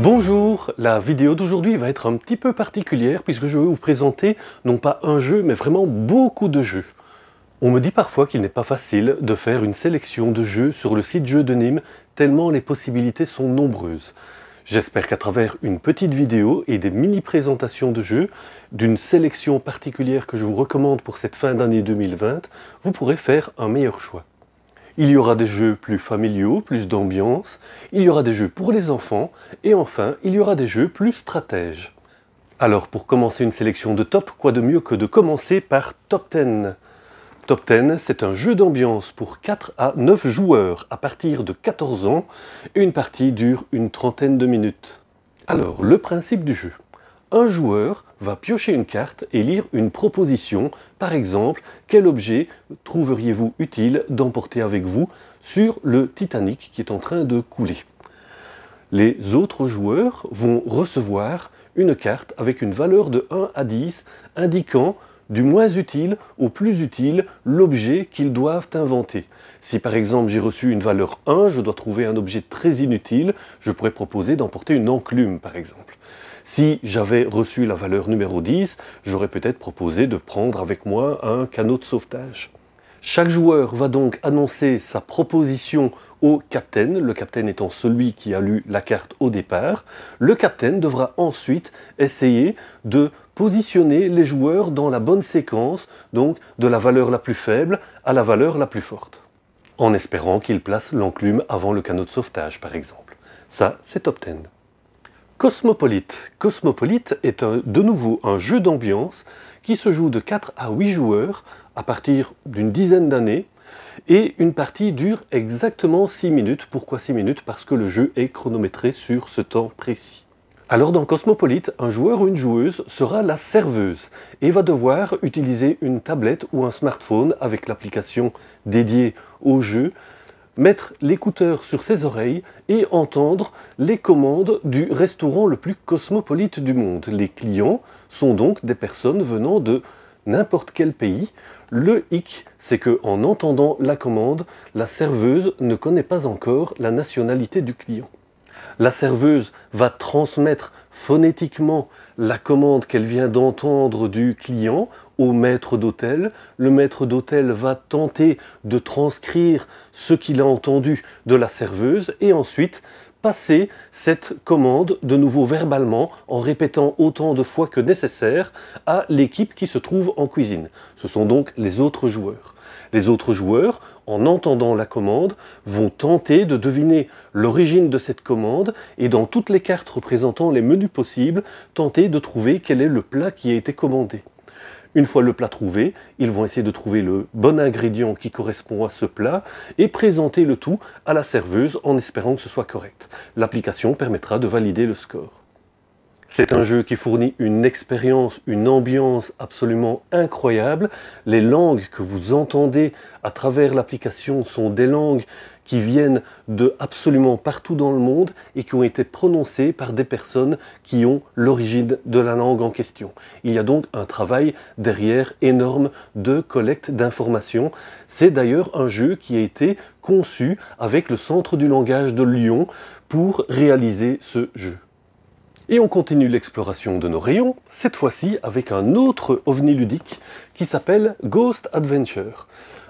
Bonjour, la vidéo d'aujourd'hui va être un petit peu particulière puisque je vais vous présenter non pas un jeu mais vraiment beaucoup de jeux. On me dit parfois qu'il n'est pas facile de faire une sélection de jeux sur le site Jeux de Nîmes tellement les possibilités sont nombreuses. J'espère qu'à travers une petite vidéo et des mini-présentations de jeux, d'une sélection particulière que je vous recommande pour cette fin d'année 2020, vous pourrez faire un meilleur choix. Il y aura des jeux plus familiaux, plus d'ambiance, il y aura des jeux pour les enfants, et enfin, il y aura des jeux plus stratèges. Alors, pour commencer une sélection de top, quoi de mieux que de commencer par Top 10 ? Top 10, c'est un jeu d'ambiance pour 4 à 9 joueurs à partir de 14 ans, et une partie dure une trentaine de minutes. Alors, le principe du jeu. Un joueur va piocher une carte et lire une proposition, par exemple, quel objet trouveriez-vous utile d'emporter avec vous sur le Titanic qui est en train de couler. Les autres joueurs vont recevoir une carte avec une valeur de 1 à 10 indiquant du moins utile au plus utile l'objet qu'ils doivent inventer. Si par exemple j'ai reçu une valeur 1, je dois trouver un objet très inutile, je pourrais proposer d'emporter une enclume par exemple. Si j'avais reçu la valeur numéro 10, j'aurais peut-être proposé de prendre avec moi un canot de sauvetage. Chaque joueur va donc annoncer sa proposition au capitaine, le capitaine étant celui qui a lu la carte au départ. Le capitaine devra ensuite essayer de positionner les joueurs dans la bonne séquence, donc de la valeur la plus faible à la valeur la plus forte, en espérant qu'il place l'enclume avant le canot de sauvetage par exemple. Ça, c'est Top 10. Cosmopolite. Cosmopolite est de nouveau un jeu d'ambiance qui se joue de 4 à 8 joueurs à partir d'une dizaine d'années et une partie dure exactement 6 minutes. Pourquoi 6 minutes? Parce que le jeu est chronométré sur ce temps précis. Alors dans Cosmopolite, un joueur ou une joueuse sera la serveuse et va devoir utiliser une tablette ou un smartphone avec l'application dédiée au jeu, mettre l'écouteur sur ses oreilles et entendre les commandes du restaurant le plus cosmopolite du monde. Les clients sont donc des personnes venant de n'importe quel pays. Le hic, c'est qu'en entendant la commande, la serveuse ne connaît pas encore la nationalité du client. La serveuse va transmettre phonétiquement la commande qu'elle vient d'entendre du client au maître d'hôtel. Le maître d'hôtel va tenter de transcrire ce qu'il a entendu de la serveuse et ensuite passer cette commande de nouveau verbalement en répétant autant de fois que nécessaire à l'équipe qui se trouve en cuisine. Ce sont donc les autres joueurs. Les autres joueurs, en entendant la commande, vont tenter de deviner l'origine de cette commande et dans toutes les cartes représentant les menus possibles, tenter de trouver quel est le plat qui a été commandé. Une fois le plat trouvé, ils vont essayer de trouver le bon ingrédient qui correspond à ce plat et présenter le tout à la serveuse en espérant que ce soit correct. L'application permettra de valider le score. C'est un jeu qui fournit une expérience, une ambiance absolument incroyable. Les langues que vous entendez à travers l'application sont des langues qui viennent de absolument partout dans le monde et qui ont été prononcées par des personnes qui ont l'origine de la langue en question. Il y a donc un travail derrière énorme de collecte d'informations. C'est d'ailleurs un jeu qui a été conçu avec le Centre du langage de Lyon pour réaliser ce jeu. Et on continue l'exploration de nos rayons, cette fois-ci avec un autre ovni ludique qui s'appelle Ghost Adventure.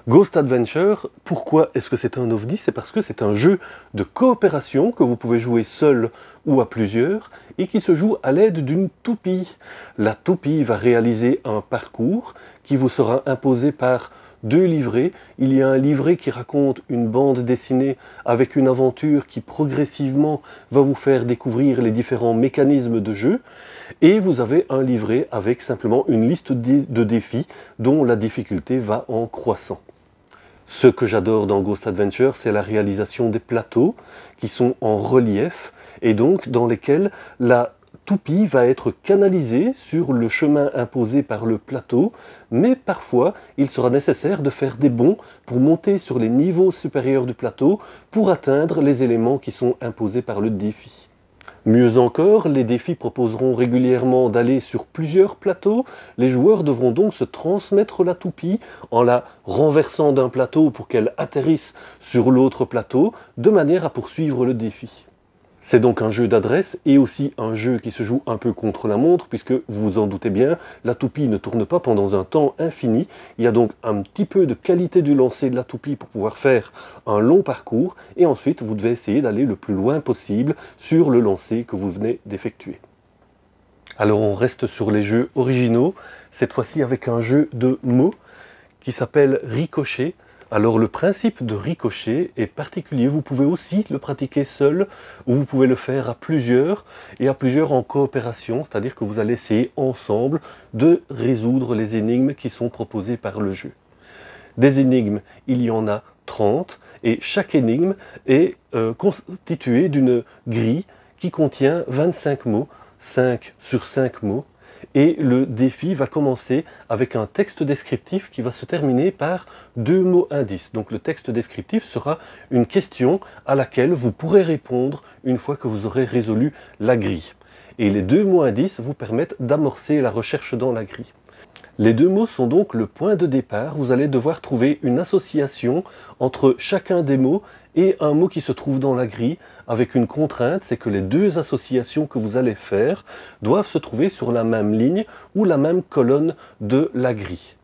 Ghost Adventure, pourquoi est-ce que c'est un ovni? C'est parce que c'est un jeu de coopération que vous pouvez jouer seul ou à plusieurs et qui se joue à l'aide d'une toupie. La toupie va réaliser un parcours qui vous sera imposé par 2 livrets. Il y a un livret qui raconte une bande dessinée avec une aventure qui progressivement va vous faire découvrir les différents mécanismes de jeu. Et vous avez un livret avec simplement une liste de défis dont la difficulté va en croissant. Ce que j'adore dans Ghost Adventure, c'est la réalisation des plateaux qui sont en relief et donc dans lesquels la toupie va être canalisée sur le chemin imposé par le plateau, mais parfois il sera nécessaire de faire des bonds pour monter sur les niveaux supérieurs du plateau pour atteindre les éléments qui sont imposés par le défi. Mieux encore, les défis proposeront régulièrement d'aller sur plusieurs plateaux. Les joueurs devront donc se transmettre la toupie en la renversant d'un plateau pour qu'elle atterrisse sur l'autre plateau, de manière à poursuivre le défi. C'est donc un jeu d'adresse et aussi un jeu qui se joue un peu contre la montre, puisque vous vous en doutez bien, la toupie ne tourne pas pendant un temps infini. Il y a donc un petit peu de qualité du lancer de la toupie pour pouvoir faire un long parcours, et ensuite vous devez essayer d'aller le plus loin possible sur le lancer que vous venez d'effectuer. Alors on reste sur les jeux originaux, cette fois-ci avec un jeu de mots qui s'appelle Ricochet. Alors le principe de ricochet est particulier, vous pouvez aussi le pratiquer seul ou vous pouvez le faire à plusieurs et à plusieurs en coopération, c'est-à-dire que vous allez essayer ensemble de résoudre les énigmes qui sont proposées par le jeu. Des énigmes, il y en a 30 et chaque énigme est constituée d'une grille qui contient 25 mots, 5 sur 5 mots. Et le défi va commencer avec un texte descriptif qui va se terminer par 2 mots indices. Donc le texte descriptif sera une question à laquelle vous pourrez répondre une fois que vous aurez résolu la grille. Et les 2 mots indices vous permettent d'amorcer la recherche dans la grille. Les 2 mots sont donc le point de départ. Vous allez devoir trouver une association entre chacun des mots et un mot qui se trouve dans la grille, avec une contrainte, c'est que les 2 associations que vous allez faire doivent se trouver sur la même ligne ou la même colonne de la grille.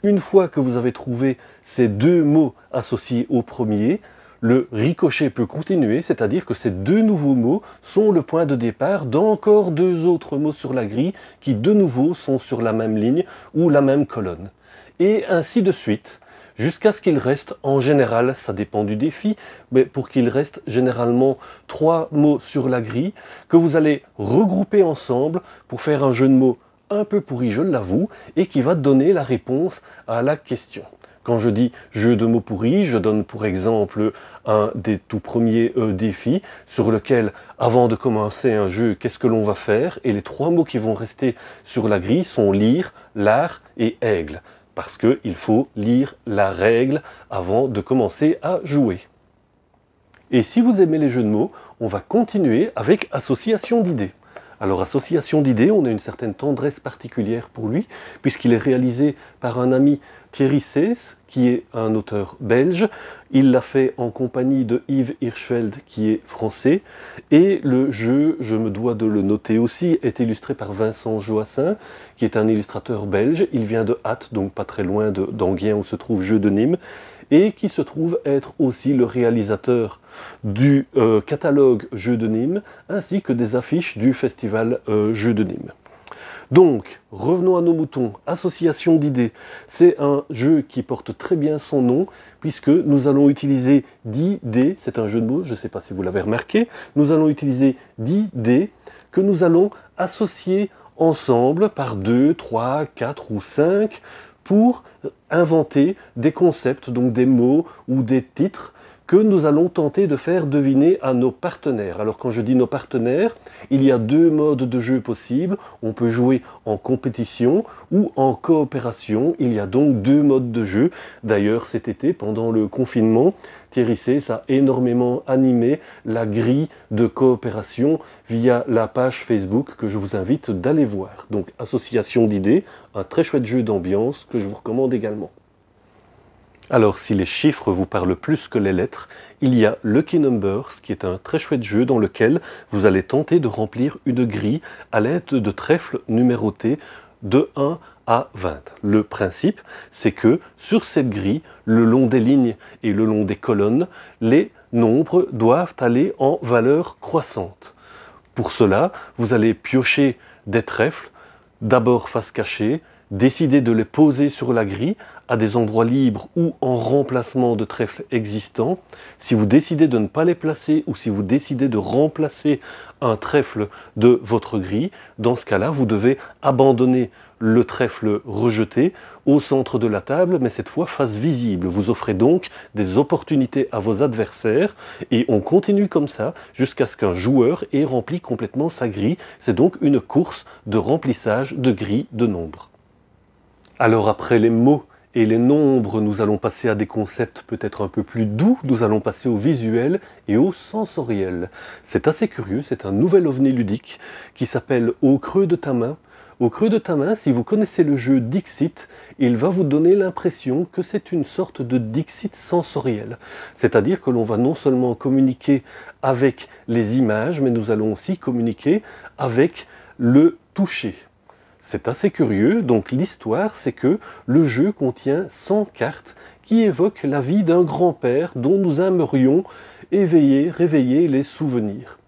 Une fois que vous avez trouvé ces 2 mots associés au premier, le ricochet peut continuer, c'est-à-dire que ces 2 nouveaux mots sont le point de départ d'encore 2 autres mots sur la grille qui de nouveau sont sur la même ligne ou la même colonne. Et ainsi de suite, jusqu'à ce qu'il reste, en général, ça dépend du défi, mais pour qu'il reste généralement 3 mots sur la grille que vous allez regrouper ensemble pour faire un jeu de mots un peu pourri, je l'avoue, et qui va donner la réponse à la question. Quand je dis jeu de mots pourris, je donne pour exemple un des tout premiers défis sur lequel, avant de commencer un jeu, qu'est-ce que l'on va faire? Et les 3 mots qui vont rester sur la grille sont lire, lard et aigle. Parce qu'il faut lire la règle avant de commencer à jouer. Et si vous aimez les jeux de mots, on va continuer avec association d'idées. Alors, association d'idées, on a une certaine tendresse particulière pour lui, puisqu'il est réalisé par un ami, Thierry Seyss, qui est un auteur belge. Il l'a fait en compagnie de Yves Hirschfeld, qui est français. Et le jeu, je me dois de le noter aussi, est illustré par Vincent Joassin, qui est un illustrateur belge. Il vient de Ath, donc pas très loin d'Enghien, où se trouve Jeux de Nîmes, et qui se trouve être aussi le réalisateur du catalogue Jeux de Nîmes, ainsi que des affiches du festival Jeux de Nîmes. Donc, revenons à nos moutons. Association d'idées, c'est un jeu qui porte très bien son nom, puisque nous allons utiliser 10 dés, c'est un jeu de mots, je ne sais pas si vous l'avez remarqué, nous allons utiliser 10 dés que nous allons associer ensemble par 2, 3, 4 ou 5 pour inventer des concepts, donc des mots ou des titres que nous allons tenter de faire deviner à nos partenaires. Alors quand je dis nos partenaires, il y a 2 modes de jeu possibles. On peut jouer en compétition ou en coopération. Il y a donc 2 modes de jeu. D'ailleurs cet été, pendant le confinement, Thierry Seyss a énormément animé la grille de coopération via la page Facebook que je vous invite d'aller voir. Donc association d'idées, un très chouette jeu d'ambiance que je vous recommande également. Alors, si les chiffres vous parlent plus que les lettres, il y a Lucky Numbers, qui est un très chouette jeu dans lequel vous allez tenter de remplir une grille à l'aide de trèfles numérotés de 1 à 20. Le principe, c'est que sur cette grille, le long des lignes et le long des colonnes, les nombres doivent aller en valeur croissante. Pour cela, vous allez piocher des trèfles, d'abord face cachée, décider de les poser sur la grille à des endroits libres ou en remplacement de trèfles existants. Si vous décidez de ne pas les placer ou si vous décidez de remplacer un trèfle de votre grille, dans ce cas-là, vous devez abandonner le trèfle rejeté au centre de la table, mais cette fois face visible. Vous offrez donc des opportunités à vos adversaires et on continue comme ça jusqu'à ce qu'un joueur ait rempli complètement sa grille. C'est donc une course de remplissage de grilles de nombres. Alors après les mots Et les nombres, nous allons passer à des concepts peut-être un peu plus doux, nous allons passer au visuel et au sensoriel. C'est assez curieux, c'est un nouvel ovni ludique qui s'appelle Au creux de ta main. Au creux de ta main, si vous connaissez le jeu Dixit, il va vous donner l'impression que c'est une sorte de Dixit sensoriel. C'est-à-dire que l'on va non seulement communiquer avec les images, mais nous allons aussi communiquer avec le toucher. C'est assez curieux, donc l'histoire c'est que le jeu contient 100 cartes qui évoquent la vie d'un grand-père dont nous aimerions réveiller les souvenirs.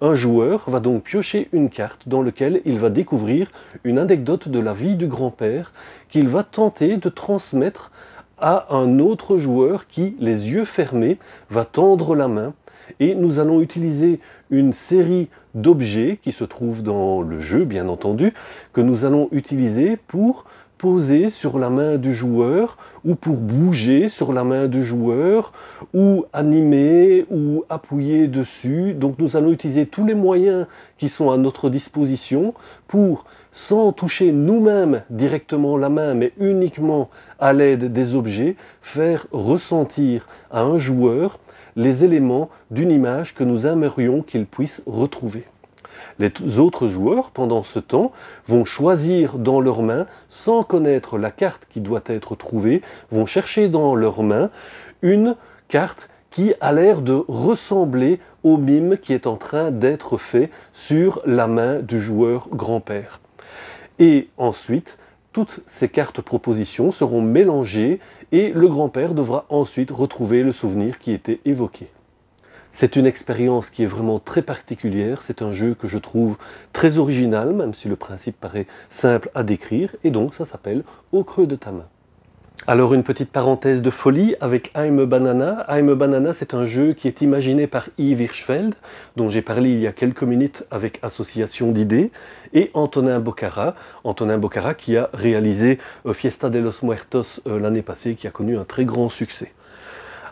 Un joueur va donc piocher une carte dans laquelle il va découvrir une anecdote de la vie du grand-père qu'il va tenter de transmettre à un autre joueur qui, les yeux fermés, va tendre la main. Et nous allons utiliser une série d'objets qui se trouvent dans le jeu, bien entendu, que nous allons utiliser pour poser sur la main du joueur, ou pour bouger sur la main du joueur, ou animer, ou appuyer dessus. Donc nous allons utiliser tous les moyens qui sont à notre disposition pour, sans toucher nous-mêmes directement la main, mais uniquement à l'aide des objets, faire ressentir à un joueur les éléments d'une image que nous aimerions qu'il puisse retrouver. Les autres joueurs, pendant ce temps, vont choisir dans leurs mains, sans connaître la carte qui doit être trouvée, vont chercher dans leurs mains une carte qui a l'air de ressembler au mime qui est en train d'être fait sur la main du joueur grand-père. Et ensuite, toutes ces cartes propositions seront mélangées et le grand-père devra ensuite retrouver le souvenir qui était évoqué. C'est une expérience qui est vraiment très particulière, c'est un jeu que je trouve très original, même si le principe paraît simple à décrire, et donc ça s'appelle Au creux de ta main. Alors une petite parenthèse de folie avec I'm a Banana. I'm a Banana, c'est un jeu qui est imaginé par Yves Hirschfeld, dont j'ai parlé il y a quelques minutes avec Association d'idées, et Antonin Bocara qui a réalisé Fiesta de los Muertos l'année passée, qui a connu un très grand succès.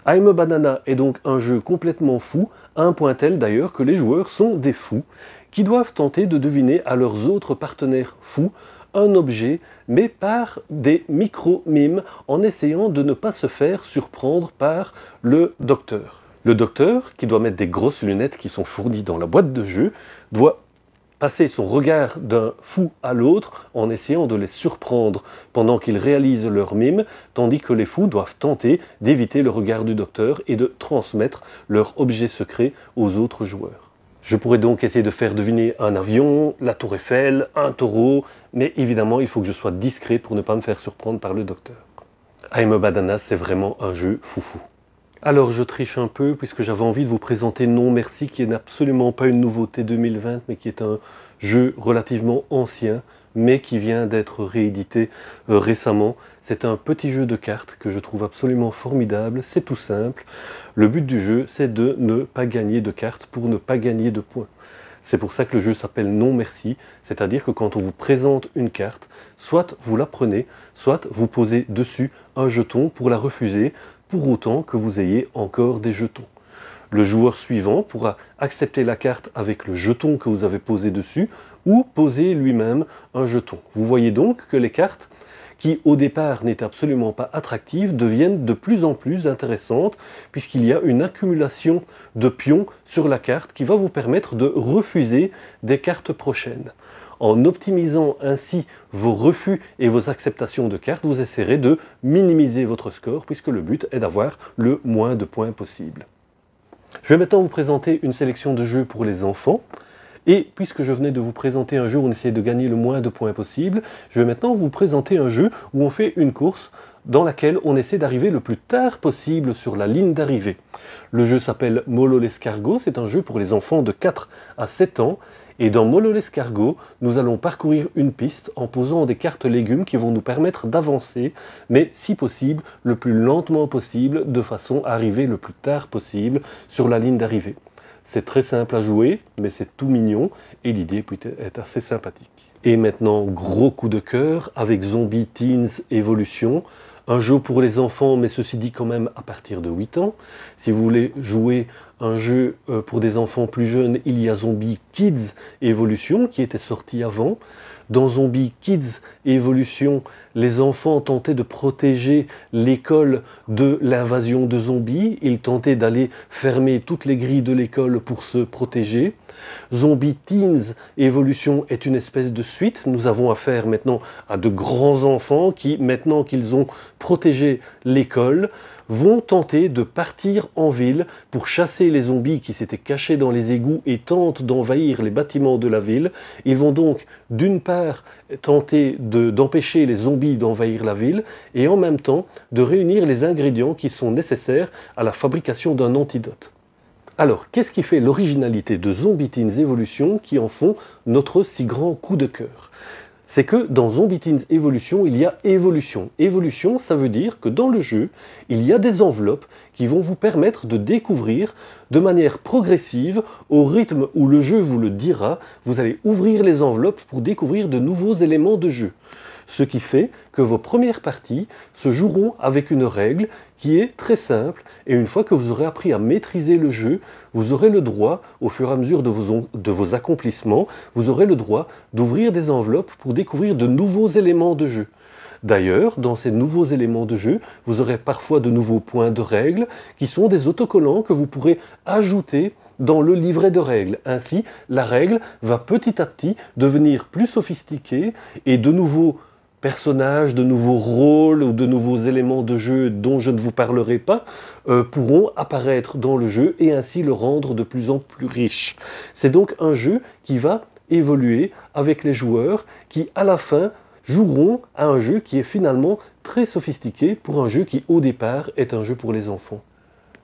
I'm a Banana est donc un jeu complètement fou, à un point tel d'ailleurs que les joueurs sont des fous, qui doivent tenter de deviner à leurs autres partenaires fous un objet, mais par des micro-mimes, en essayant de ne pas se faire surprendre par le docteur. Le docteur, qui doit mettre des grosses lunettes qui sont fournies dans la boîte de jeu, doit passer son regard d'un fou à l'autre en essayant de les surprendre pendant qu'ils réalisent leur mime, tandis que les fous doivent tenter d'éviter le regard du docteur et de transmettre leur objet secret aux autres joueurs. Je pourrais donc essayer de faire deviner un avion, la tour Eiffel, un taureau, mais évidemment il faut que je sois discret pour ne pas me faire surprendre par le docteur. I'm a Banana, c'est vraiment un jeu foufou. Alors je triche un peu puisque j'avais envie de vous présenter Non Merci, qui n'est absolument pas une nouveauté 2020, mais qui est un jeu relativement ancien, mais qui vient d'être réédité récemment. C'est un petit jeu de cartes que je trouve absolument formidable, c'est tout simple. Le but du jeu, c'est de ne pas gagner de cartes pour ne pas gagner de points. C'est pour ça que le jeu s'appelle Non Merci, c'est-à-dire que quand on vous présente une carte, soit vous la prenez, soit vous posez dessus un jeton pour la refuser, pour autant que vous ayez encore des jetons. Le joueur suivant pourra accepter la carte avec le jeton que vous avez posé dessus ou poser lui-même un jeton. Vous voyez donc que les cartes qui au départ n'étaient absolument pas attractives deviennent de plus en plus intéressantes puisqu'il y a une accumulation de pions sur la carte qui va vous permettre de refuser des cartes prochaines. En optimisant ainsi vos refus et vos acceptations de cartes, vous essaierez de minimiser votre score puisque le but est d'avoir le moins de points possible. Je vais maintenant vous présenter une sélection de jeux pour les enfants. Et puisque je venais de vous présenter un jeu où on essaie de gagner le moins de points possible, je vais maintenant vous présenter un jeu où on fait une course dans laquelle on essaie d'arriver le plus tard possible sur la ligne d'arrivée. Le jeu s'appelle Molo l'escargot, c'est un jeu pour les enfants de 4 à 7 ans. Et dans Molo l'escargot, nous allons parcourir une piste en posant des cartes légumes qui vont nous permettre d'avancer, mais si possible, le plus lentement possible, de façon à arriver le plus tard possible sur la ligne d'arrivée. C'est très simple à jouer, mais c'est tout mignon et l'idée est assez sympathique. Et maintenant, gros coup de cœur avec Zombie Teens Evolution, Un jeu pour les enfants, mais ceci dit quand même à partir de 8 ans. Si vous voulez jouer un jeu pour des enfants plus jeunes, il y a Zombie Kids Evolution qui était sorti avant. Dans Zombie Kids Evolution, les enfants tentaient de protéger l'école de l'invasion de zombies. Ils tentaient d'aller fermer toutes les grilles de l'école pour se protéger. Zombie Teens Evolution est une espèce de suite. Nous avons affaire maintenant à de grands enfants qui, maintenant qu'ils ont protégé l'école, vont tenter de partir en ville pour chasser les zombies qui s'étaient cachés dans les égouts et tentent d'envahir les bâtiments de la ville. Ils vont donc d'une part tenter d'empêcher les zombies d'envahir la ville et en même temps de réunir les ingrédients qui sont nécessaires à la fabrication d'un antidote. Alors, qu'est-ce qui fait l'originalité de Zombie Teens Evolution qui en font notre si grand coup de cœur? C'est que dans Zombie Teens Evolution, il y a évolution. Évolution, ça veut dire que dans le jeu, il y a des enveloppes qui vont vous permettre de découvrir de manière progressive, au rythme où le jeu vous le dira, vous allez ouvrir les enveloppes pour découvrir de nouveaux éléments de jeu. Ce qui fait que vos premières parties se joueront avec une règle qui est très simple et une fois que vous aurez appris à maîtriser le jeu, vous aurez le droit, au fur et à mesure de vos accomplissements, vous aurez le droit d'ouvrir des enveloppes pour découvrir de nouveaux éléments de jeu. D'ailleurs, dans ces nouveaux éléments de jeu, vous aurez parfois de nouveaux points de règles qui sont des autocollants que vous pourrez ajouter dans le livret de règles. Ainsi, la règle va petit à petit devenir plus sophistiquée et de nouveaux personnages, de nouveaux rôles ou de nouveaux éléments de jeu dont je ne vous parlerai pas pourront apparaître dans le jeu et ainsi le rendre de plus en plus riche. C'est donc un jeu qui va évoluer avec les joueurs qui à la fin joueront à un jeu qui est finalement très sophistiqué pour un jeu qui au départ est un jeu pour les enfants.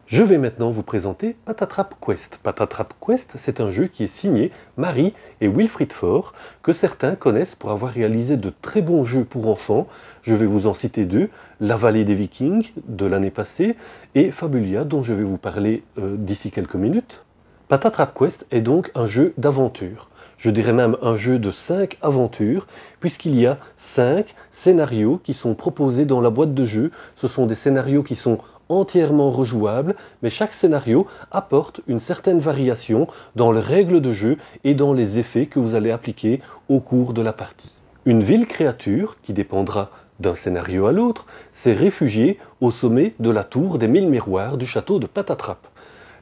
Je vais maintenant vous présenter Patatrap Quest. Patatrap Quest, c'est un jeu qui est signé Marie et Wilfried Faure, que certains connaissent pour avoir réalisé de très bons jeux pour enfants. Je vais vous en citer deux, La Vallée des Vikings de l'année passée et Fabulia dont je vais vous parler d'ici quelques minutes. Patatrap Quest est donc un jeu d'aventure. Je dirais même un jeu de 5 aventures, puisqu'il y a 5 scénarios qui sont proposés dans la boîte de jeu. Ce sont des scénarios qui sont entièrement rejouables, mais chaque scénario apporte une certaine variation dans les règles de jeu et dans les effets que vous allez appliquer au cours de la partie. Une ville créature, qui dépendra d'un scénario à l'autre, s'est réfugiée au sommet de la tour des 1000 miroirs du château de Patatrap.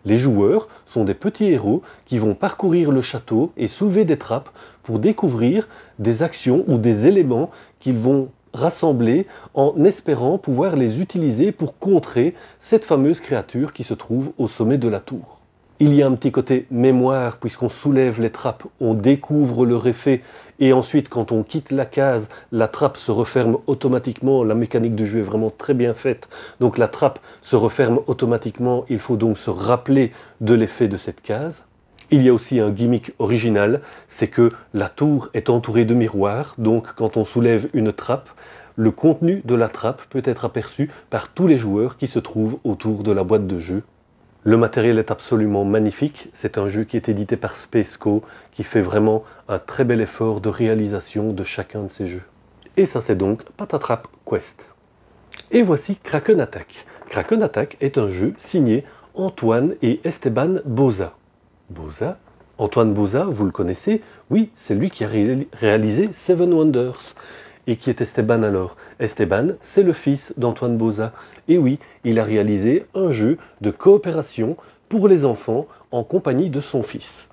Les joueurs sont des petits héros qui vont parcourir le château et soulever des trappes pour découvrir des actions ou des éléments qu'ils vont rassembler en espérant pouvoir les utiliser pour contrer cette fameuse créature qui se trouve au sommet de la tour. Il y a un petit côté mémoire puisqu'on soulève les trappes, on découvre leur effet et ensuite quand on quitte la case, la trappe se referme automatiquement. La mécanique du jeu est vraiment très bien faite, donc la trappe se referme automatiquement, il faut donc se rappeler de l'effet de cette case. Il y a aussi un gimmick original, c'est que la tour est entourée de miroirs, donc quand on soulève une trappe, le contenu de la trappe peut être aperçu par tous les joueurs qui se trouvent autour de la boîte de jeu. Le matériel est absolument magnifique, c'est un jeu qui est édité par Spaceco, qui fait vraiment un très bel effort de réalisation de chacun de ces jeux. Et ça c'est donc Patatrap Quest. Et voici Kraken Attack. Kraken Attack est un jeu signé Antoine et Esteban Boza. Antoine Boza, vous le connaissez, oui, c'est lui qui a réalisé Seven Wonders. Et qui est Esteban alors? Esteban, c'est le fils d'Antoine Boza. Et oui, il a réalisé un jeu de coopération pour les enfants en compagnie de son fils.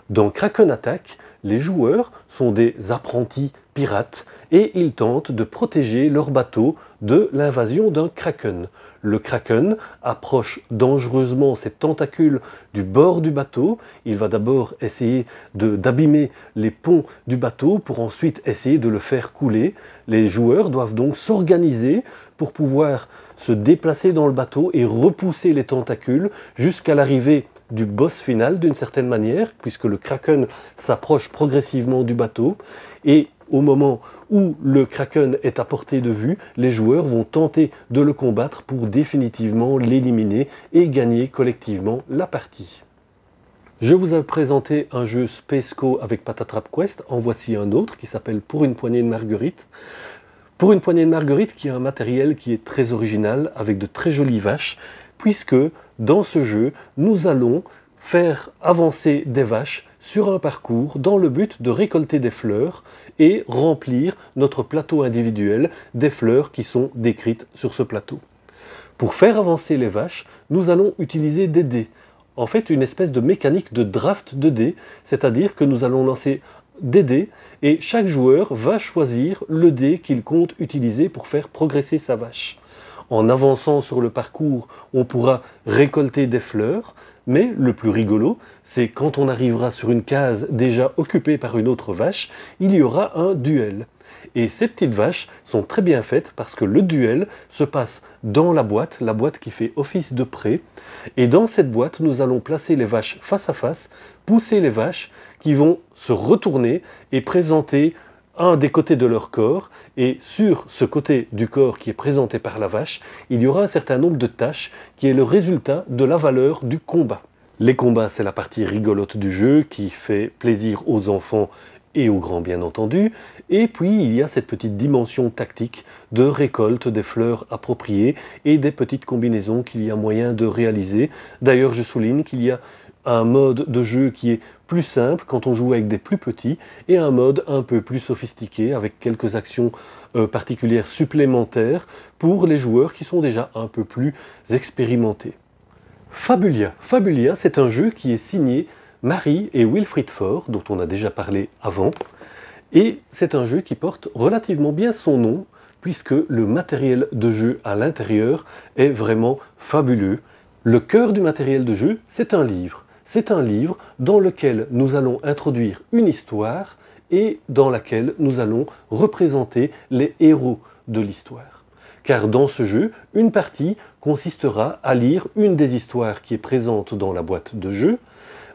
Dans Kraken Attack, les joueurs sont des apprentis pirates et ils tentent de protéger leur bateau de l'invasion d'un kraken. Le kraken approche dangereusement ses tentacules du bord du bateau. Il va d'abord essayer d'abîmer les ponts du bateau pour ensuite essayer de le faire couler. Les joueurs doivent donc s'organiser pour pouvoir se déplacer dans le bateau et repousser les tentacules jusqu'à l'arrivée du boss final d'une certaine manière, puisque le kraken s'approche progressivement du bateau et au moment où le kraken est à portée de vue, les joueurs vont tenter de le combattre pour définitivement l'éliminer et gagner collectivement la partie. Je vous ai présenté un jeu Spaceco avec Patatrap Quest, en voici un autre qui s'appelle Pour une poignée de marguerites. Pour une poignée de marguerite qui a un matériel qui est très original, avec de très jolies vaches, puisque dans ce jeu, nous allons faire avancer des vaches sur un parcours dans le but de récolter des fleurs et remplir notre plateau individuel des fleurs qui sont décrites sur ce plateau. Pour faire avancer les vaches, nous allons utiliser des dés. En fait, une espèce de mécanique de draft de dés, c'est-à-dire que nous allons lancer des dés et chaque joueur va choisir le dé qu'il compte utiliser pour faire progresser sa vache. En avançant sur le parcours, on pourra récolter des fleurs, mais le plus rigolo, c'est quand on arrivera sur une case déjà occupée par une autre vache, il y aura un duel. Et ces petites vaches sont très bien faites parce que le duel se passe dans la boîte qui fait office de pré. Et dans cette boîte, nous allons placer les vaches face à face, pousser les vaches qui vont se retourner et présenter un des côtés de leur corps, et sur ce côté du corps qui est présenté par la vache, il y aura un certain nombre de taches qui est le résultat de la valeur du combat. Les combats, c'est la partie rigolote du jeu qui fait plaisir aux enfants et aux grands bien entendu, et puis il y a cette petite dimension tactique de récolte des fleurs appropriées et des petites combinaisons qu'il y a moyen de réaliser. D'ailleurs, je souligne qu'il y a un mode de jeu qui est plus simple quand on joue avec des plus petits et un mode un peu plus sophistiqué avec quelques actions particulières supplémentaires pour les joueurs qui sont déjà un peu plus expérimentés. Fabulia. Fabulia, c'est un jeu qui est signé Marie et Wilfried Faure, dont on a déjà parlé avant, et c'est un jeu qui porte relativement bien son nom puisque le matériel de jeu à l'intérieur est vraiment fabuleux. Le cœur du matériel de jeu, c'est un livre. C'est un livre dans lequel nous allons introduire une histoire et dans laquelle nous allons représenter les héros de l'histoire. Car dans ce jeu, une partie consistera à lire une des histoires qui est présente dans la boîte de jeu,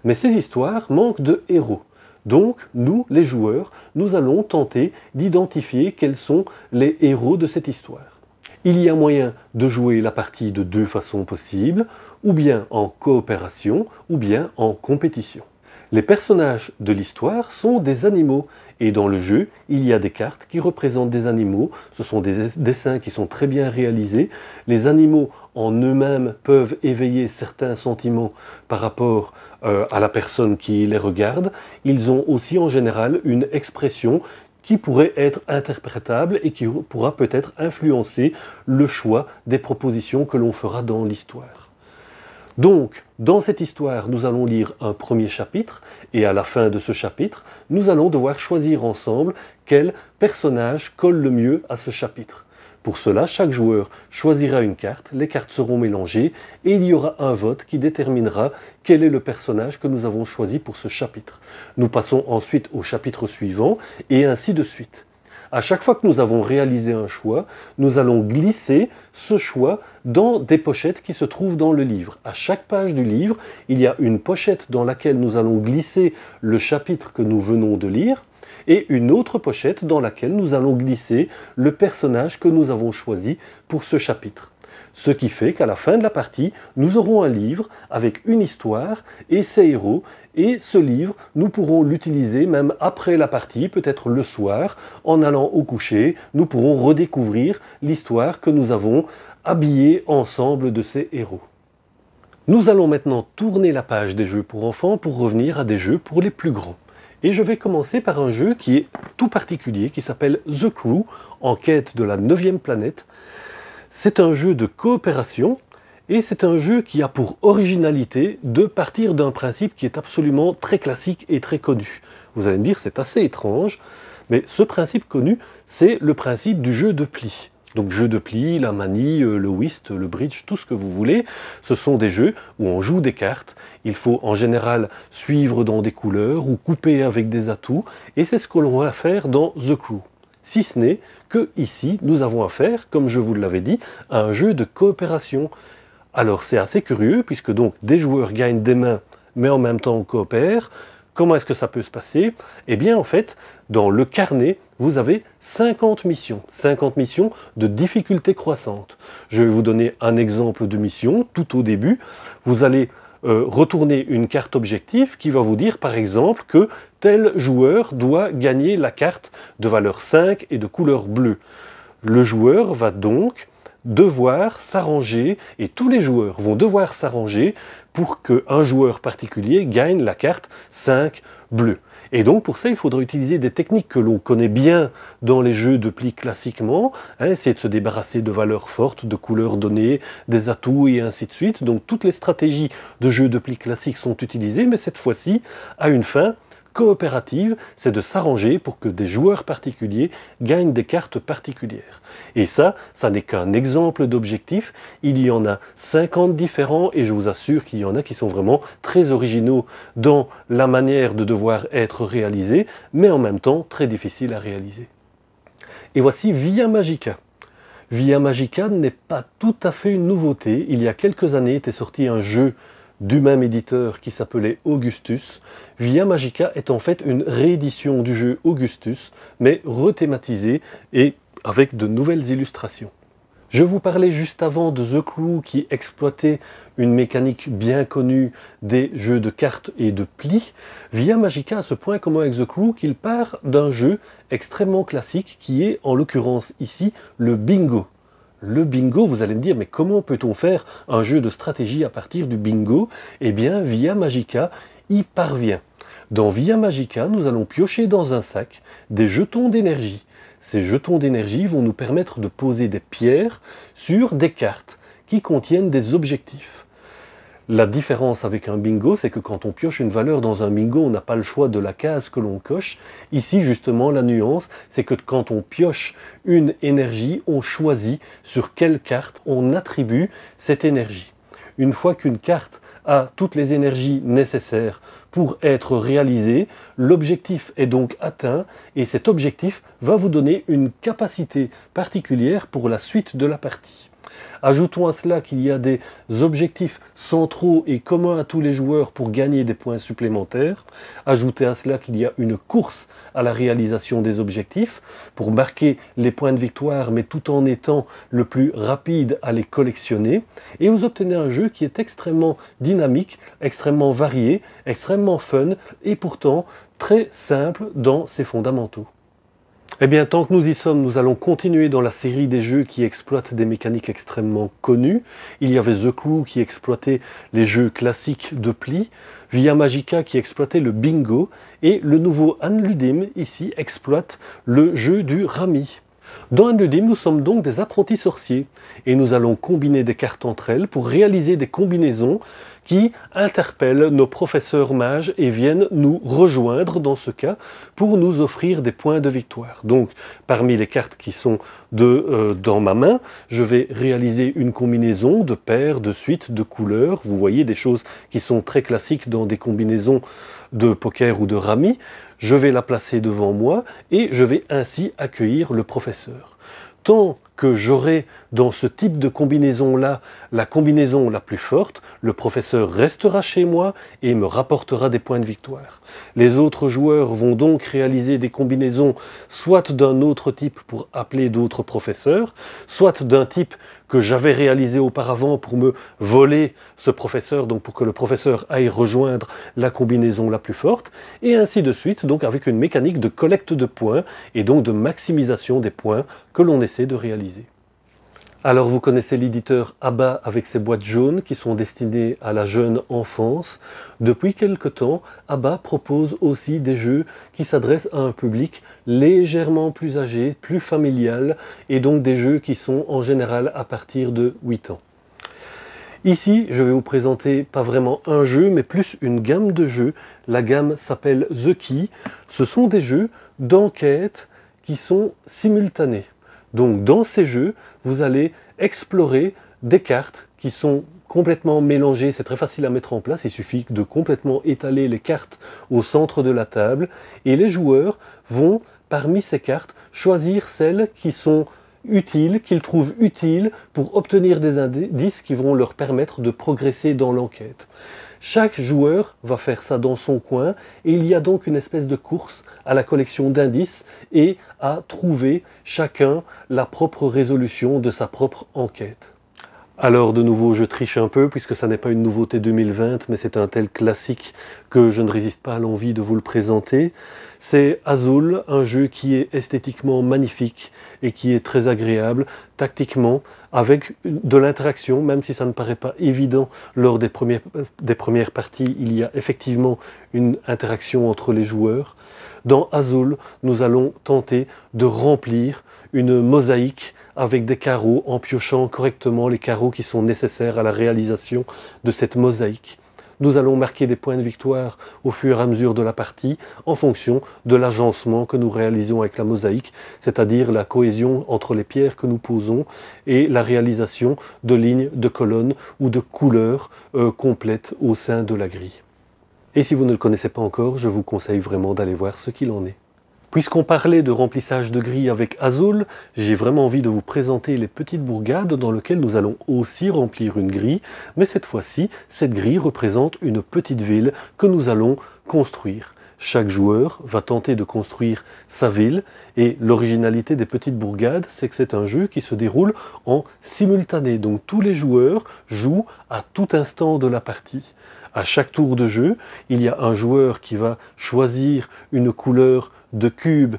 mais ces histoires manquent de héros. Donc, nous, les joueurs, nous allons tenter d'identifier quels sont les héros de cette histoire. Il y a moyen de jouer la partie de deux façons possibles, ou bien en coopération, ou bien en compétition. Les personnages de l'histoire sont des animaux, et dans le jeu, il y a des cartes qui représentent des animaux. Ce sont des dessins qui sont très bien réalisés. Les animaux en eux-mêmes peuvent éveiller certains sentiments par rapport à la personne qui les regarde. Ils ont aussi en général une expression qui pourrait être interprétable et qui pourra peut-être influencer le choix des propositions que l'on fera dans l'histoire. Donc, dans cette histoire, nous allons lire un premier chapitre, et à la fin de ce chapitre, nous allons devoir choisir ensemble quel personnage colle le mieux à ce chapitre. Pour cela, chaque joueur choisira une carte, les cartes seront mélangées, et il y aura un vote qui déterminera quel est le personnage que nous avons choisi pour ce chapitre. Nous passons ensuite au chapitre suivant, et ainsi de suite. À chaque fois que nous avons réalisé un choix, nous allons glisser ce choix dans des pochettes qui se trouvent dans le livre. À chaque page du livre, il y a une pochette dans laquelle nous allons glisser le chapitre que nous venons de lire et une autre pochette dans laquelle nous allons glisser le personnage que nous avons choisi pour ce chapitre. Ce qui fait qu'à la fin de la partie, nous aurons un livre avec une histoire et ses héros. Et ce livre, nous pourrons l'utiliser même après la partie, peut-être le soir, en allant au coucher. Nous pourrons redécouvrir l'histoire que nous avons habillée ensemble de ces héros. Nous allons maintenant tourner la page des jeux pour enfants pour revenir à des jeux pour les plus grands. Et je vais commencer par un jeu qui est tout particulier, qui s'appelle The Crew, en quête de la 9e planète. C'est un jeu de coopération et c'est un jeu qui a pour originalité de partir d'un principe qui est absolument très classique et très connu. Vous allez me dire, c'est assez étrange, mais ce principe connu, c'est le principe du jeu de pli. Donc jeu de pli, la manie, le whist, le bridge, tout ce que vous voulez, ce sont des jeux où on joue des cartes. Il faut en général suivre dans des couleurs ou couper avec des atouts, et c'est ce que l'on va faire dans The Crew. Si ce n'est que ici, nous avons affaire, comme je vous l'avais dit, à un jeu de coopération. Alors c'est assez curieux, puisque donc des joueurs gagnent des mains, mais en même temps on coopère. Comment est-ce que ça peut se passer? Eh bien en fait, dans le carnet, vous avez 50 missions de difficulté croissante. Je vais vous donner un exemple de mission tout au début. Vous allez retourner une carte objectif qui va vous dire par exemple que tel joueur doit gagner la carte de valeur 5 et de couleur bleue. Le joueur va donc devoir s'arranger, et tous les joueurs vont devoir s'arranger pour qu'un joueur particulier gagne la carte 5 bleu. Et donc pour ça, il faudra utiliser des techniques que l'on connaît bien dans les jeux de pli classiquement, essayer de se débarrasser de valeurs fortes, de couleurs données, des atouts et ainsi de suite. Donc toutes les stratégies de jeux de pli classiques sont utilisées, mais cette fois-ci à une fin coopérative, c'est de s'arranger pour que des joueurs particuliers gagnent des cartes particulières. Et ça n'est qu'un exemple d'objectif. Il y en a 50 différents et je vous assure qu'il y en a qui sont vraiment très originaux dans la manière de devoir être réalisés, mais en même temps très difficiles à réaliser. Et voici Via Magica. Via Magica n'est pas tout à fait une nouveauté. Il y a quelques années était sorti un jeu du même éditeur qui s'appelait Augustus. Via Magica est en fait une réédition du jeu Augustus, mais rethématisée et avec de nouvelles illustrations. Je vous parlais juste avant de The Crew qui exploitait une mécanique bien connue des jeux de cartes et de plis. Via Magica a ce point commun avec The Crew qu'il part d'un jeu extrêmement classique qui est en l'occurrence ici le bingo. Le bingo, vous allez me dire, mais comment peut-on faire un jeu de stratégie à partir du bingo? Eh bien, Via Magica y parvient. Dans Via Magica, nous allons piocher dans un sac des jetons d'énergie. Ces jetons d'énergie vont nous permettre de poser des pierres sur des cartes qui contiennent des objectifs. La différence avec un bingo, c'est que quand on pioche une valeur dans un bingo, on n'a pas le choix de la case que l'on coche. Ici, justement, la nuance, c'est que quand on pioche une énergie, on choisit sur quelle carte on attribue cette énergie. Une fois qu'une carte a toutes les énergies nécessaires pour être réalisée, l'objectif est donc atteint et cet objectif va vous donner une capacité particulière pour la suite de la partie. Ajoutons à cela qu'il y a des objectifs centraux et communs à tous les joueurs pour gagner des points supplémentaires. Ajoutez à cela qu'il y a une course à la réalisation des objectifs pour marquer les points de victoire, mais tout en étant le plus rapide à les collectionner. Et vous obtenez un jeu qui est extrêmement dynamique, extrêmement varié, extrêmement fun et pourtant très simple dans ses fondamentaux. Eh bien, tant que nous y sommes, nous allons continuer dans la série des jeux qui exploitent des mécaniques extrêmement connues. Il y avait The Crew qui exploitait les jeux classiques de pli, Via Magica qui exploitait le bingo, et le nouveau Anludim, ici, exploite le jeu du rami. Dans Anludim, nous sommes donc des apprentis sorciers et nous allons combiner des cartes entre elles pour réaliser des combinaisons qui interpellent nos professeurs mages et viennent nous rejoindre dans ce cas pour nous offrir des points de victoire. Donc parmi les cartes qui sont dans ma main, je vais réaliser une combinaison de paires, de suites, de couleurs. Vous voyez des choses qui sont très classiques dans des combinaisons de poker ou de rami. Je vais la placer devant moi et je vais ainsi accueillir le professeur. Tant que j'aurai dans ce type de combinaison-là la combinaison la plus forte, le professeur restera chez moi et me rapportera des points de victoire. Les autres joueurs vont donc réaliser des combinaisons soit d'un autre type pour appeler d'autres professeurs, soit d'un type que j'avais réalisé auparavant pour me voler ce professeur, donc pour que le professeur aille rejoindre la combinaison la plus forte, et ainsi de suite, donc avec une mécanique de collecte de points et donc de maximisation des points que l'on essaie de réaliser. Alors vous connaissez l'éditeur ABBA avec ses boîtes jaunes qui sont destinées à la jeune enfance. Depuis quelque temps, ABBA propose aussi des jeux qui s'adressent à un public légèrement plus âgé, plus familial, et donc des jeux qui sont en général à partir de 8 ans. Ici, je vais vous présenter pas vraiment un jeu, mais plus une gamme de jeux. La gamme s'appelle The Key. Ce sont des jeux d'enquête qui sont simultanés. Donc dans ces jeux, vous allez explorer des cartes qui sont complètement mélangées, c'est très facile à mettre en place, il suffit de complètement étaler les cartes au centre de la table et les joueurs vont, parmi ces cartes, choisir celles qui sont utiles, qu'ils trouvent utiles pour obtenir des indices qui vont leur permettre de progresser dans l'enquête. Chaque joueur va faire ça dans son coin et il y a donc une espèce de course à la collection d'indices et à trouver chacun la propre résolution de sa propre enquête. Alors de nouveau, je triche un peu puisque ça n'est pas une nouveauté 2020, mais c'est un tel classique que je ne résiste pas à l'envie de vous le présenter. C'est Azul, un jeu qui est esthétiquement magnifique et qui est très agréable, tactiquement, avec de l'interaction, même si ça ne paraît pas évident lors des premières parties, il y a effectivement une interaction entre les joueurs. Dans Azul, nous allons tenter de remplir une mosaïque avec des carreaux en piochant correctement les carreaux qui sont nécessaires à la réalisation de cette mosaïque. Nous allons marquer des points de victoire au fur et à mesure de la partie en fonction de l'agencement que nous réalisons avec la mosaïque, c'est-à-dire la cohésion entre les pierres que nous posons et la réalisation de lignes, de colonnes ou de couleurs complètes au sein de la grille. Et si vous ne le connaissez pas encore, je vous conseille vraiment d'aller voir ce qu'il en est. Puisqu'on parlait de remplissage de grilles avec Azul, j'ai vraiment envie de vous présenter les petites bourgades dans lesquelles nous allons aussi remplir une grille, mais cette fois-ci, cette grille représente une petite ville que nous allons construire. Chaque joueur va tenter de construire sa ville et l'originalité des petites bourgades, c'est que c'est un jeu qui se déroule en simultané. Donc tous les joueurs jouent à tout instant de la partie. À chaque tour de jeu, il y a un joueur qui va choisir une couleur de cube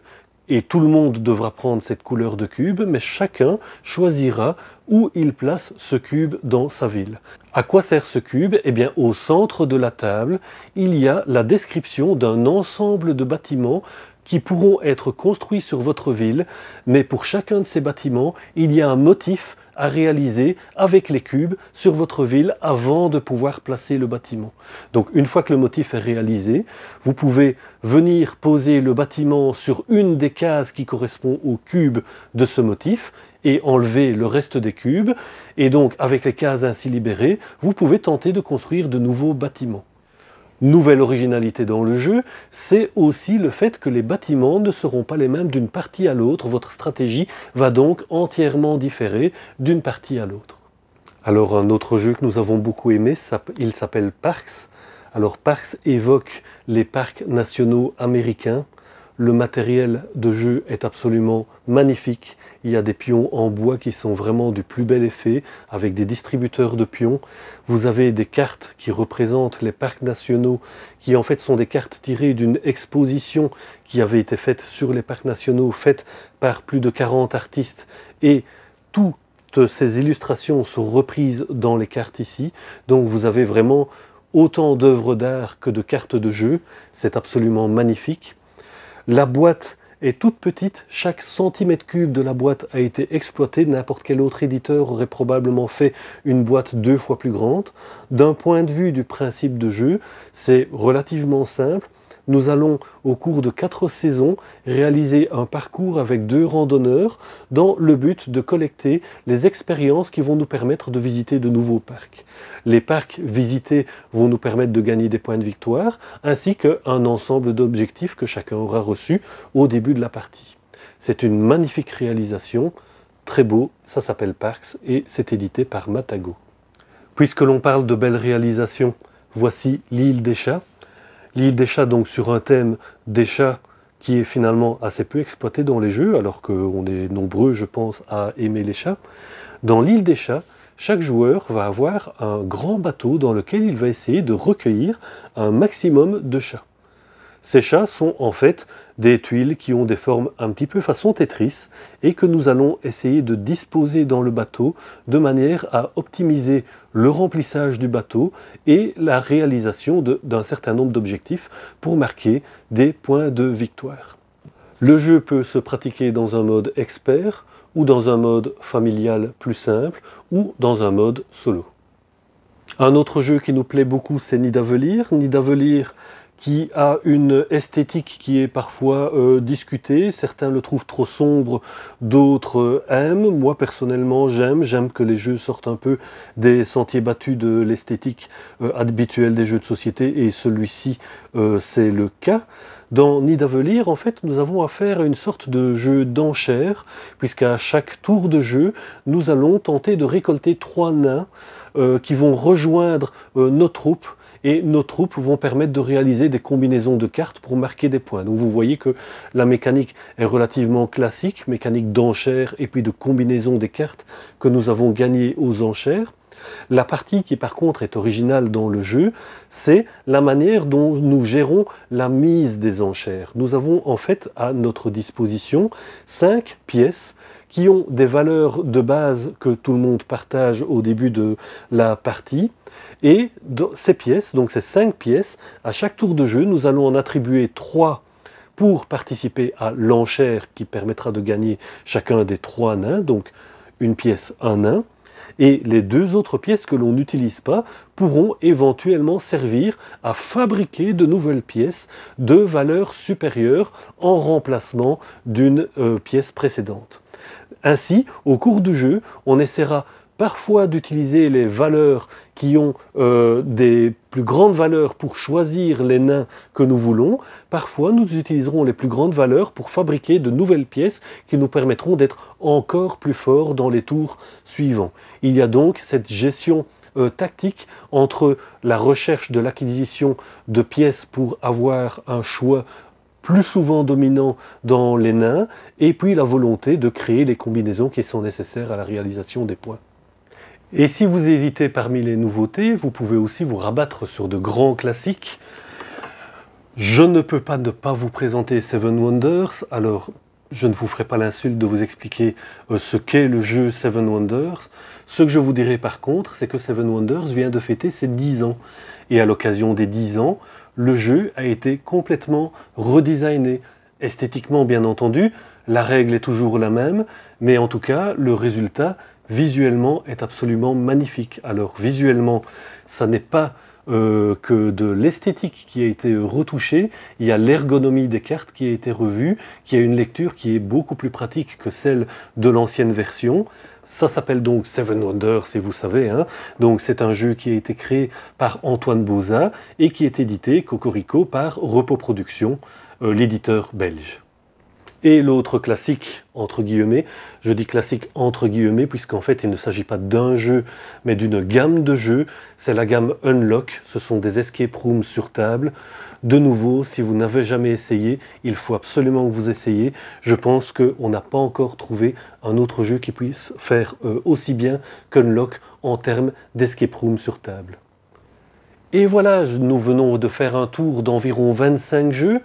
et tout le monde devra prendre cette couleur de cube, mais chacun choisira où il place ce cube dans sa ville. À quoi sert ce cube? Eh bien, au centre de la table, il y a la description d'un ensemble de bâtiments qui pourront être construits sur votre ville, mais pour chacun de ces bâtiments, il y a un motif à réaliser avec les cubes sur votre ville avant de pouvoir placer le bâtiment. Donc une fois que le motif est réalisé, vous pouvez venir poser le bâtiment sur une des cases qui correspond au cube de ce motif et enlever le reste des cubes. Et donc avec les cases ainsi libérées, vous pouvez tenter de construire de nouveaux bâtiments. Nouvelle originalité dans le jeu, c'est aussi le fait que les bâtiments ne seront pas les mêmes d'une partie à l'autre. Votre stratégie va donc entièrement différer d'une partie à l'autre. Alors un autre jeu que nous avons beaucoup aimé, il s'appelle Parks. Alors Parks évoque les parcs nationaux américains. Le matériel de jeu est absolument magnifique. Il y a des pions en bois qui sont vraiment du plus bel effet, avec des distributeurs de pions. Vous avez des cartes qui représentent les parcs nationaux, qui en fait sont des cartes tirées d'une exposition qui avait été faite sur les parcs nationaux, faite par plus de 40 artistes. Et toutes ces illustrations sont reprises dans les cartes ici. Donc vous avez vraiment autant d'œuvres d'art que de cartes de jeu. C'est absolument magnifique. La boîte est toute petite, chaque centimètre cube de la boîte a été exploité. N'importe quel autre éditeur aurait probablement fait une boîte 2 fois plus grande. D'un point de vue du principe de jeu, c'est relativement simple. Nous allons, au cours de 4 saisons, réaliser un parcours avec 2 randonneurs dans le but de collecter les expériences qui vont nous permettre de visiter de nouveaux parcs. Les parcs visités vont nous permettre de gagner des points de victoire, ainsi qu'un ensemble d'objectifs que chacun aura reçus au début de la partie. C'est une magnifique réalisation, très beau, ça s'appelle Parks et c'est édité par Matago. Puisque l'on parle de belles réalisations, voici l'île des chats. L'île des chats, donc sur un thème des chats qui est finalement assez peu exploité dans les jeux, alors qu'on est nombreux, je pense, à aimer les chats. Dans l'île des chats, chaque joueur va avoir un grand bateau dans lequel il va essayer de recueillir un maximum de chats. Ces chats sont en fait des tuiles qui ont des formes un petit peu façon Tetris et que nous allons essayer de disposer dans le bateau de manière à optimiser le remplissage du bateau et la réalisation d'un certain nombre d'objectifs pour marquer des points de victoire. Le jeu peut se pratiquer dans un mode expert ou dans un mode familial plus simple ou dans un mode solo. Un autre jeu qui nous plaît beaucoup, c'est Nidavellir. Nidavellir qui a une esthétique qui est parfois discutée. Certains le trouvent trop sombre, d'autres aiment. Moi personnellement j'aime que les jeux sortent un peu des sentiers battus de l'esthétique habituelle des jeux de société et celui-ci c'est le cas. Dans Nidavellir, en fait, nous avons affaire à une sorte de jeu d'enchères, puisqu'à chaque tour de jeu, nous allons tenter de récolter 3 nains qui vont rejoindre nos troupes et nos troupes vont permettre de réaliser des combinaisons de cartes pour marquer des points. Donc vous voyez que la mécanique est relativement classique, mécanique d'enchères et puis de combinaison des cartes que nous avons gagnées aux enchères. La partie qui par contre est originale dans le jeu, c'est la manière dont nous gérons la mise des enchères. Nous avons en fait à notre disposition 5 pièces qui ont des valeurs de base que tout le monde partage au début de la partie. Et dans ces pièces, donc ces 5 pièces, à chaque tour de jeu, nous allons en attribuer 3 pour participer à l'enchère qui permettra de gagner chacun des 3 nains, donc une pièce, un nain. Et les 2 autres pièces que l'on n'utilise pas pourront éventuellement servir à fabriquer de nouvelles pièces de valeur supérieure en remplacement d'une pièce précédente. Ainsi, au cours du jeu, on essaiera parfois d'utiliser les valeurs qui ont des plus grandes valeurs pour choisir les nains que nous voulons. Parfois, nous utiliserons les plus grandes valeurs pour fabriquer de nouvelles pièces qui nous permettront d'être encore plus forts dans les tours suivants. Il y a donc cette gestion tactique entre la recherche de l'acquisition de pièces pour avoir un choix plus souvent dominant dans les nains, et puis la volonté de créer les combinaisons qui sont nécessaires à la réalisation des points. Et si vous hésitez parmi les nouveautés, vous pouvez aussi vous rabattre sur de grands classiques. Je ne peux pas ne pas vous présenter Seven Wonders, alors je ne vous ferai pas l'insulte de vous expliquer ce qu'est le jeu Seven Wonders. Ce que je vous dirai par contre, c'est que Seven Wonders vient de fêter ses 10 ans. Et à l'occasion des 10 ans, le jeu a été complètement redesigné. Esthétiquement, bien entendu, la règle est toujours la même, mais en tout cas, le résultat, visuellement, est absolument magnifique. Alors, visuellement, ça n'est pas que de l'esthétique qui a été retouchée, il y a l'ergonomie des cartes qui a été revue, qui a une lecture qui est beaucoup plus pratique que celle de l'ancienne version. Ça s'appelle donc Seven Wonders, et vous savez, hein. Donc c'est un jeu qui a été créé par Antoine Bauza et qui est édité, Cocorico, par Repos Productions, l'éditeur belge. Et l'autre classique, entre guillemets, je dis classique entre guillemets, puisqu'en fait il ne s'agit pas d'un jeu, mais d'une gamme de jeux, c'est la gamme Unlock, ce sont des escape rooms sur table. De nouveau, si vous n'avez jamais essayé, il faut absolument que vous essayiez. Je pense qu'on n'a pas encore trouvé un autre jeu qui puisse faire aussi bien qu'Unlock en termes d'escape room sur table. Et voilà, nous venons de faire un tour d'environ 25 jeux.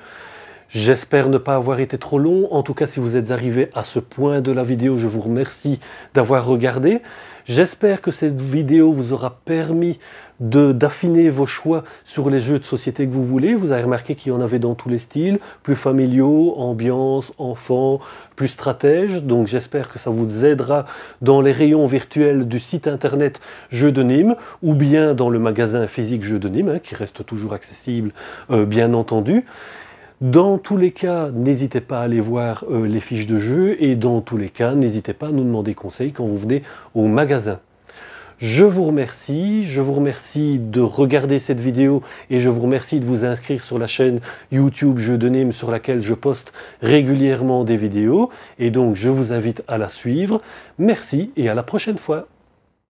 J'espère ne pas avoir été trop long. En tout cas, si vous êtes arrivé à ce point de la vidéo, je vous remercie d'avoir regardé. J'espère que cette vidéo vous aura permis d'affiner vos choix sur les jeux de société que vous voulez. Vous avez remarqué qu'il y en avait dans tous les styles, plus familiaux, ambiance, enfants, plus stratèges. Donc j'espère que ça vous aidera dans les rayons virtuels du site internet Jeux de Nîmes ou bien dans le magasin physique Jeux de Nîmes, hein, qui reste toujours accessible, bien entendu. Dans tous les cas, n'hésitez pas à aller voir les fiches de jeu et dans tous les cas, n'hésitez pas à nous demander conseil quand vous venez au magasin. Je vous remercie de regarder cette vidéo et je vous remercie de vous inscrire sur la chaîne YouTube Jeux de Nîmes sur laquelle je poste régulièrement des vidéos et donc je vous invite à la suivre. Merci et à la prochaine fois.